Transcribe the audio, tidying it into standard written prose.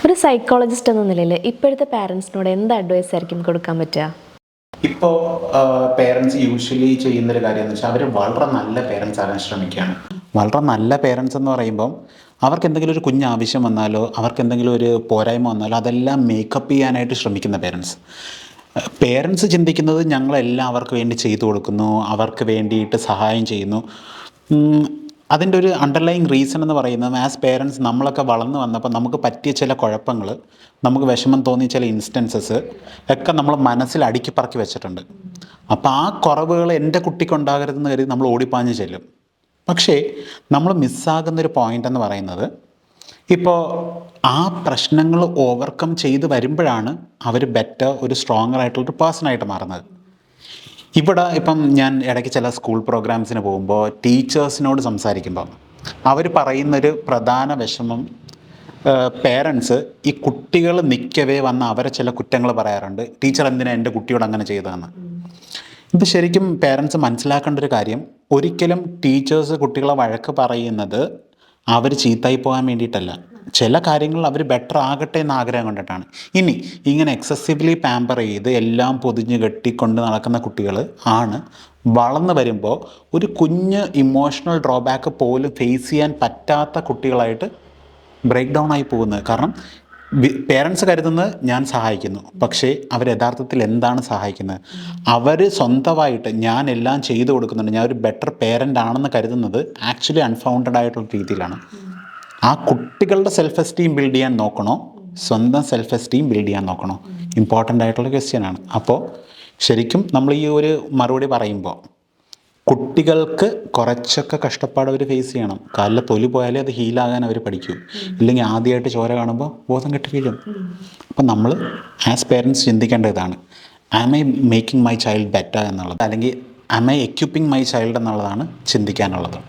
ഒരു സൈക്കോളജിസ്റ്റ് എന്ന നിലയിൽ ഇപ്പോഴത്തെ പാരൻസിനോട് എന്ത് അഡ്വൈസ് ആയിരിക്കും കൊടുക്കാൻ പറ്റുക? ഇപ്പോൾ പേരൻസ് യൂഷ്വലി ചെയ്യുന്നൊരു കാര്യം എന്ന് വെച്ചാൽ അവർ വളരെ നല്ല പേരൻസ് ആകാൻ ശ്രമിക്കുകയാണ്. വളരെ നല്ല പേരൻസ് എന്ന് പറയുമ്പം അവർക്ക് എന്തെങ്കിലും ഒരു കുഞ്ഞ് ആവശ്യം വന്നാലോ അവർക്ക് എന്തെങ്കിലും ഒരു പോരായ്മ വന്നാലോ അതെല്ലാം മേക്കപ്പ് ചെയ്യാനായിട്ട് ശ്രമിക്കുന്ന പേരൻസ് ചിന്തിക്കുന്നത് ഞങ്ങളെല്ലാം അവർക്ക് വേണ്ടി ചെയ്തു കൊടുക്കുന്നു, അവർക്ക് വേണ്ടിയിട്ട് സഹായം ചെയ്യുന്നു. അതിൻ്റെ ഒരു അണ്ടർലൈങ് റീസൺ എന്ന് പറയുന്നത് ആസ് പേരൻസ് നമ്മളൊക്കെ വളർന്നു വന്നപ്പോൾ നമുക്ക് പറ്റിയ ചില കുഴപ്പങ്ങൾ, നമുക്ക് വിഷമം തോന്നിയ ചില ഇൻസ്റ്റൻസസ് ഒക്കെ നമ്മൾ മനസ്സിൽ അടുക്കി പറക്കി വെച്ചിട്ടുണ്ട്. അപ്പോൾ ആ കുറവുകൾ എൻ്റെ കുട്ടിക്കുണ്ടാകരുതെന്ന് കരുതി നമ്മൾ ഓടിപ്പാഞ്ഞ് ചെല്ലും. പക്ഷേ നമ്മൾ മിസ്സാകുന്നൊരു പോയിൻ്റ് എന്ന് പറയുന്നത് ഇപ്പോൾ ആ പ്രശ്നങ്ങൾ ഓവർകം ചെയ്ത് വരുമ്പോഴാണ് അവർ ബെറ്റർ ഒരു സ്ട്രോങ്ങർ ആയിട്ടുള്ളൊരു പേഴ്സണായിട്ട് മാറുന്നത്. ഇവിടെ ഇപ്പം ഞാൻ ഇടയ്ക്ക് ചില സ്കൂൾ പ്രോഗ്രാംസിന് പോകുമ്പോൾ ടീച്ചേഴ്സിനോട് സംസാരിക്കുമ്പോൾ അവർ പറയുന്നൊരു പ്രധാന വിഷമം, പേരൻസ് ഈ കുട്ടികൾ നിൽക്കവേ വന്ന് അവരെ ചില കുറ്റങ്ങൾ പറയാറുണ്ട്. ടീച്ചർ എന്തിനാണ് എൻ്റെ കുട്ടിയോട് അങ്ങനെ ചെയ്തതെന്ന്. ഇത് ശരിക്കും പേരൻസ് മനസ്സിലാക്കേണ്ട ഒരു കാര്യം, ഒരിക്കലും ടീച്ചേഴ്സ് കുട്ടികളെ വഴക്ക് പറയുന്നത് അവർ ചീത്തായി പോകാൻ വേണ്ടിയിട്ടല്ല. ചില കാര്യങ്ങളിൽ അവർ ബെറ്റർ ആകട്ടെ എന്ന ആഗ്രഹം കൊണ്ടിട്ടാണ്. ഇനി ഇങ്ങനെ എക്സസീവ്ലി പാമ്പർ ചെയ്ത് എല്ലാം പൊതിഞ്ഞ് കെട്ടിക്കൊണ്ട് നടക്കുന്ന കുട്ടികൾ ആണ് വളർന്നു വരുമ്പോൾ ഒരു കുഞ്ഞ് ഇമോഷണൽ ഡ്രോബാക്ക് പോലും ഫേസ് ചെയ്യാൻ പറ്റാത്ത കുട്ടികളായിട്ട് ബ്രേക്ക് ഡൗൺ ആയി പോകുന്നത്. കാരണം പേരൻസ് കരുതുന്നത് ഞാൻ സഹായിക്കുന്നു, പക്ഷേ അവർ യഥാർത്ഥത്തിൽ എന്താണ് സഹായിക്കുന്നത്? അവർ സ്വന്തമായിട്ട് ഞാൻ എല്ലാം ചെയ്തു കൊടുക്കുന്നുണ്ട്, ഞാൻ ഒരു ബെറ്റർ പേരൻ്റ് ആണെന്ന് കരുതുന്നത് ആക്ച്വലി അൺഫൗണ്ടഡ് ആയിട്ടുള്ള രീതിയിലാണ്. ആ കുട്ടികളുടെ സെൽഫ് എസ്റ്റീം ബിൽഡ് ചെയ്യാൻ നോക്കണോ, സ്വന്തം സെൽഫ് എസ്റ്റീം ബിൽഡ് ചെയ്യാൻ നോക്കണോ? ഇമ്പോർട്ടൻ്റ് ആയിട്ടുള്ള ക്വസ്റ്റ്യനാണ്. അപ്പോൾ ശരിക്കും നമ്മൾ ഈ ഒരു മറുപടി പറയുമ്പോൾ കുട്ടികൾക്ക് കുറച്ചൊക്കെ കഷ്ടപ്പാട് അവർ ഫേസ് ചെയ്യണം. കാലിലെ തൊലി പോയാലേ അത് ഹീലാകാൻ അവർ പഠിക്കൂ. ഇല്ലെങ്കിൽ ആദ്യമായിട്ട് ചോര കാണുമ്പോൾ ബോധം കെട്ടി വീഴും. അപ്പം നമ്മൾ ആസ് പേരൻസ് ചിന്തിക്കേണ്ട ഇതാണ്, am I making my child better എന്നുള്ളത്, അല്ലെങ്കിൽ am I equipping my child എന്നുള്ളതാണ് ചിന്തിക്കാനുള്ളത്.